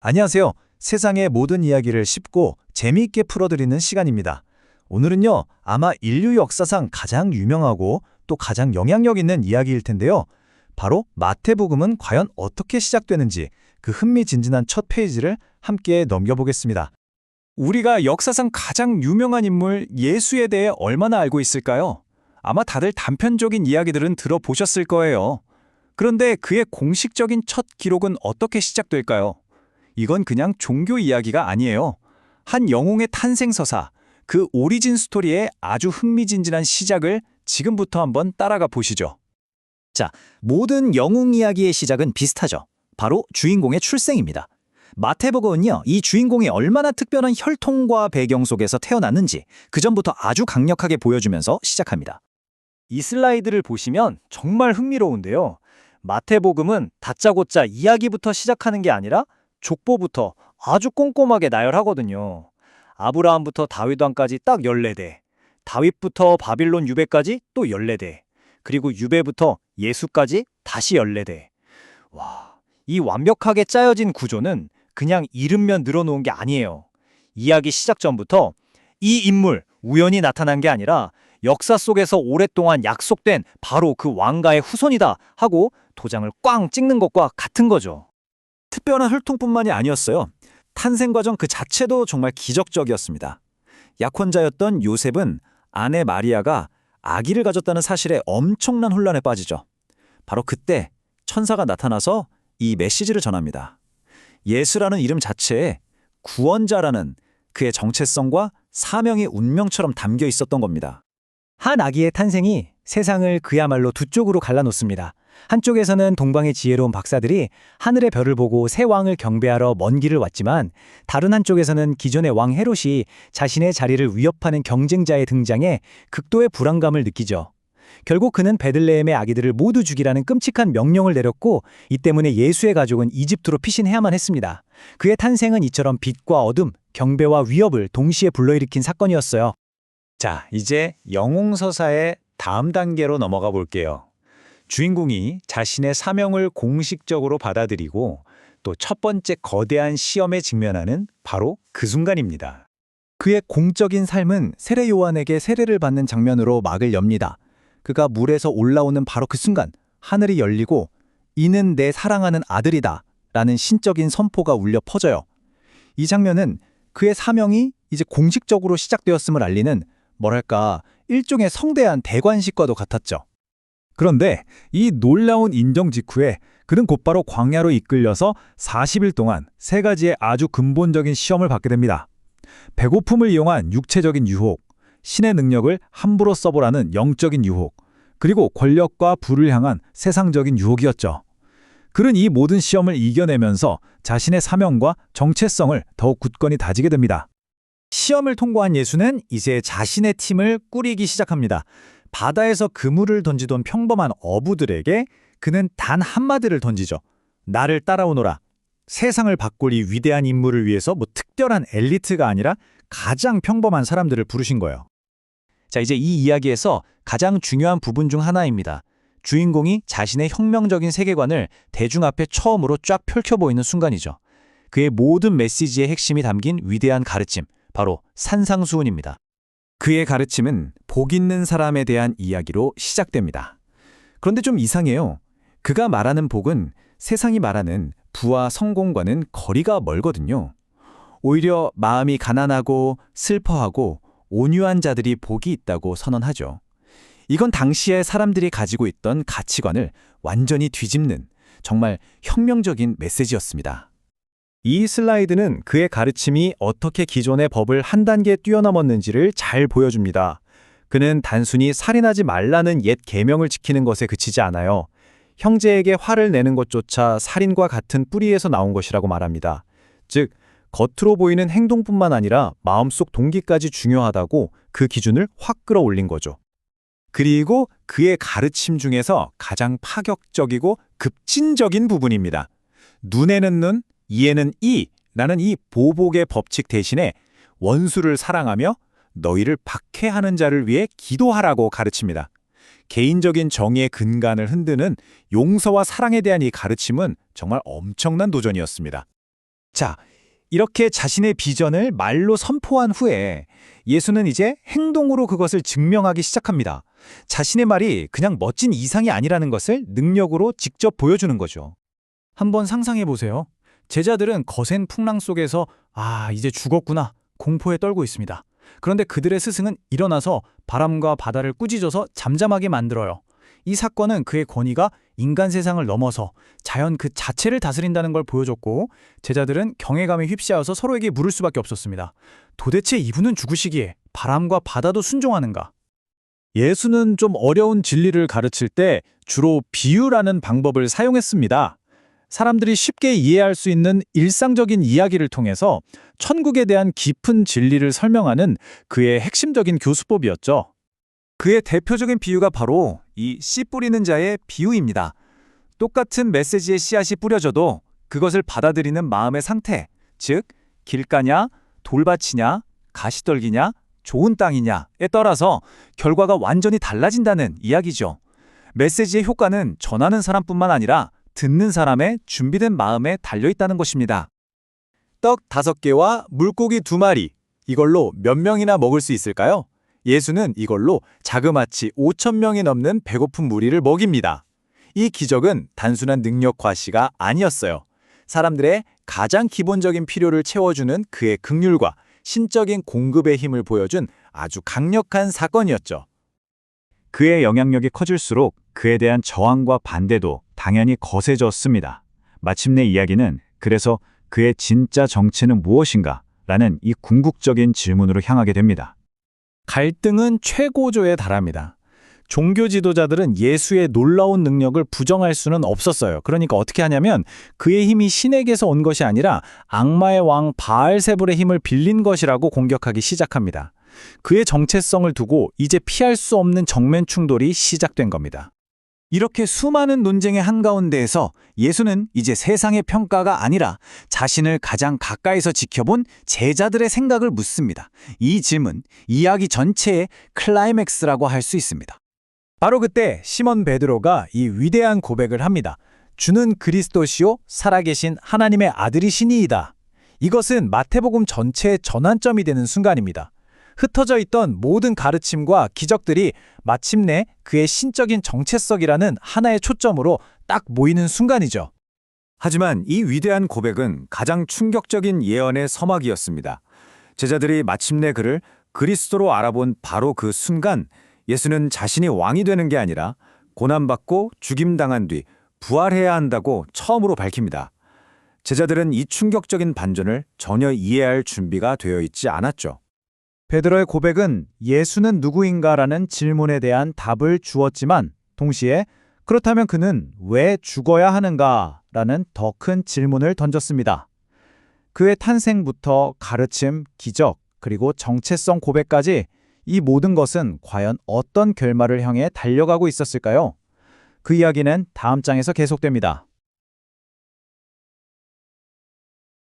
안녕하세요. 세상의 모든 이야기를 쉽고 재미있게 풀어드리는 시간입니다. 오늘은요, 아마 인류 역사상 가장 유명하고 또 가장 영향력 있는 이야기일 텐데요. 바로 마태복음은 과연 어떻게 시작되는지 그 흥미진진한 첫 페이지를 함께 넘겨보겠습니다. 우리가 역사상 가장 유명한 인물 예수에 대해 얼마나 알고 있을까요? 아마 다들 단편적인 이야기들은 들어보셨을 거예요. 그런데 그의 공식적인 첫 기록은 어떻게 시작될까요? 이건 그냥 종교 이야기가 아니에요. 한 영웅의 탄생 서사, 그 오리진 스토리의 아주 흥미진진한 시작을 지금부터 한번 따라가 보시죠. 자, 모든 영웅 이야기의 시작은 비슷하죠. 바로 주인공의 출생입니다. 마태복음은요, 이 주인공이 얼마나 특별한 혈통과 배경 속에서 태어났는지 그 전부터 아주 강력하게 보여주면서 시작합니다. 이 슬라이드를 보시면 정말 흥미로운데요. 마태복음은 다짜고짜 이야기부터 시작하는 게 아니라 족보부터 아주 꼼꼼하게 나열하거든요. 아브라함부터 다윗 왕까지 딱 14대, 다윗부터 바빌론 유배까지 또 14대, 그리고 유배부터 예수까지 다시 14대. 와, 이 완벽하게 짜여진 구조는 그냥 이름면 늘어놓은 게 아니에요. 이야기 시작 전부터 이 인물 우연히 나타난 게 아니라 역사 속에서 오랫동안 약속된 바로 그 왕가의 후손이다 하고 도장을 꽝 찍는 것과 같은 거죠. 특별한 혈통뿐만이 아니었어요. 탄생 과정 그 자체도 정말 기적적이었습니다. 약혼자였던 요셉은 아내 마리아가 아기를 가졌다는 사실에 엄청난 혼란에 빠지죠. 바로 그때 천사가 나타나서 이 메시지를 전합니다. 예수라는 이름 자체에 구원자라는 그의 정체성과 사명이 운명처럼 담겨 있었던 겁니다. 한 아기의 탄생이 세상을 그야말로 두 쪽으로 갈라놓습니다. 한쪽에서는 동방의 지혜로운 박사들이 하늘의 별을 보고 새 왕을 경배하러 먼 길을 왔지만 다른 한쪽에서는 기존의 왕 헤롯이 자신의 자리를 위협하는 경쟁자의 등장에 극도의 불안감을 느끼죠. 결국 그는 베들레헴의 아기들을 모두 죽이라는 끔찍한 명령을 내렸고 이 때문에 예수의 가족은 이집트로 피신해야만 했습니다. 그의 탄생은 이처럼 빛과 어둠, 경배와 위협을 동시에 불러일으킨 사건이었어요. 자, 이제 영웅서사의 다음 단계로 넘어가 볼게요. 주인공이 자신의 사명을 공식적으로 받아들이고 또 첫 번째 거대한 시험에 직면하는 바로 그 순간입니다. 그의 공적인 삶은 세례 요한에게 세례를 받는 장면으로 막을 엽니다. 그가 물에서 올라오는 바로 그 순간 하늘이 열리고 이는 내 사랑하는 아들이다 라는 신적인 선포가 울려 퍼져요. 이 장면은 그의 사명이 이제 공식적으로 시작되었음을 알리는 뭐랄까 일종의 성대한 대관식과도 같았죠. 그런데 이 놀라운 인정 직후에 그는 곧바로 광야로 이끌려서 40일 동안 세 가지의 아주 근본적인 시험을 받게 됩니다. 배고픔을 이용한 육체적인 유혹, 신의 능력을 함부로 써보라는 영적인 유혹, 그리고 권력과 부를 향한 세상적인 유혹이었죠. 그는 이 모든 시험을 이겨내면서 자신의 사명과 정체성을 더욱 굳건히 다지게 됩니다. 시험을 통과한 예수는 이제 자신의 팀을 꾸리기 시작합니다. 바다에서 그물을 던지던 평범한 어부들에게 그는 단 한마디를 던지죠. 나를 따라오너라. 세상을 바꿀 이 위대한 임무를 위해서 특별한 엘리트가 아니라 가장 평범한 사람들을 부르신 거예요. 자, 이제 이 이야기에서 가장 중요한 부분 중 하나입니다. 주인공이 자신의 혁명적인 세계관을 대중 앞에 처음으로 쫙 펼쳐 보이는 순간이죠. 그의 모든 메시지의 핵심이 담긴 위대한 가르침, 바로 산상수훈입니다. 그의 가르침은 복 있는 사람에 대한 이야기로 시작됩니다. 그런데 좀 이상해요. 그가 말하는 복은 세상이 말하는 부와 성공과는 거리가 멀거든요. 오히려 마음이 가난하고 슬퍼하고 온유한 자들이 복이 있다고 선언하죠. 이건 당시에 사람들이 가지고 있던 가치관을 완전히 뒤집는 정말 혁명적인 메시지였습니다. 이 슬라이드는 그의 가르침이 어떻게 기존의 법을 한 단계 뛰어넘었는지를 잘 보여줍니다. 그는 단순히 살인하지 말라는 옛 계명을 지키는 것에 그치지 않아요. 형제에게 화를 내는 것조차 살인과 같은 뿌리에서 나온 것이라고 말합니다. 즉, 겉으로 보이는 행동뿐만 아니라 마음속 동기까지 중요하다고 그 기준을 확 끌어올린 거죠. 그리고 그의 가르침 중에서 가장 파격적이고 급진적인 부분입니다. 눈에는 눈, 이에는 이라는 이 보복의 법칙 대신에 원수를 사랑하며 너희를 박해하는 자를 위해 기도하라고 가르칩니다. 개인적인 정의의 근간을 흔드는 용서와 사랑에 대한 이 가르침은 정말 엄청난 도전이었습니다. 자, 이렇게 자신의 비전을 말로 선포한 후에 예수는 이제 행동으로 그것을 증명하기 시작합니다. 자신의 말이 그냥 멋진 이상이 아니라는 것을 능력으로 직접 보여주는 거죠. 한번 상상해 보세요. 제자들은 거센 풍랑 속에서 이제 죽었구나 공포에 떨고 있습니다. 그런데 그들의 스승은 일어나서 바람과 바다를 꾸짖어서 잠잠하게 만들어요. 이 사건은 그의 권위가 인간 세상을 넘어서 자연 그 자체를 다스린다는 걸 보여줬고 제자들은 경외감에 휩싸여서 서로에게 물을 수밖에 없었습니다. 도대체 이분은 죽으시기에 바람과 바다도 순종하는가? 예수는 좀 어려운 진리를 가르칠 때 주로 비유라는 방법을 사용했습니다. 사람들이 쉽게 이해할 수 있는 일상적인 이야기를 통해서 천국에 대한 깊은 진리를 설명하는 그의 핵심적인 교수법이었죠. 그의 대표적인 비유가 바로 이 씨 뿌리는 자의 비유입니다. 똑같은 메시지의 씨앗이 뿌려져도 그것을 받아들이는 마음의 상태, 즉 길가냐, 돌밭이냐, 가시떨기냐, 좋은 땅이냐에 따라서 결과가 완전히 달라진다는 이야기죠. 메시지의 효과는 전하는 사람뿐만 아니라 듣는 사람의 준비된 마음에 달려있다는 것입니다. 떡 5개와 물고기 2마리, 이걸로 몇 명이나 먹을 수 있을까요? 예수는 이걸로 자그마치 5,000명이 넘는 배고픈 무리를 먹입니다. 이 기적은 단순한 능력 과시가 아니었어요. 사람들의 가장 기본적인 필요를 채워주는 그의 긍휼과 신적인 공급의 힘을 보여준 아주 강력한 사건이었죠. 그의 영향력이 커질수록 그에 대한 저항과 반대도 당연히 거세졌습니다. 마침내 이야기는 그래서 그의 진짜 정체는 무엇인가? 라는 이 궁극적인 질문으로 향하게 됩니다. 갈등은 최고조에 달합니다. 종교 지도자들은 예수의 놀라운 능력을 부정할 수는 없었어요. 그러니까 어떻게 하냐면 그의 힘이 신에게서 온 것이 아니라 악마의 왕 바알세불의 힘을 빌린 것이라고 공격하기 시작합니다. 그의 정체성을 두고 이제 피할 수 없는 정면 충돌이 시작된 겁니다. 이렇게 수많은 논쟁의 한가운데에서 예수는 이제 세상의 평가가 아니라 자신을 가장 가까이서 지켜본 제자들의 생각을 묻습니다. 이 질문, 이야기 전체의 클라이맥스라고 할 수 있습니다. 바로 그때 시몬 베드로가 이 위대한 고백을 합니다. 주는 그리스도시요 살아계신 하나님의 아들이시니이다. 이것은 마태복음 전체의 전환점이 되는 순간입니다. 흩어져 있던 모든 가르침과 기적들이 마침내 그의 신적인 정체성이라는 하나의 초점으로 딱 모이는 순간이죠. 하지만 이 위대한 고백은 가장 충격적인 예언의 서막이었습니다. 제자들이 마침내 그를 그리스도로 알아본 바로 그 순간 예수는 자신이 왕이 되는 게 아니라 고난받고 죽임당한 뒤 부활해야 한다고 처음으로 밝힙니다. 제자들은 이 충격적인 반전을 전혀 이해할 준비가 되어 있지 않았죠. 베드로의 고백은 예수는 누구인가라는 질문에 대한 답을 주었지만 동시에 그렇다면 그는 왜 죽어야 하는가라는 더 큰 질문을 던졌습니다. 그의 탄생부터 가르침, 기적, 그리고 정체성 고백까지 이 모든 것은 과연 어떤 결말을 향해 달려가고 있었을까요? 그 이야기는 다음 장에서 계속됩니다.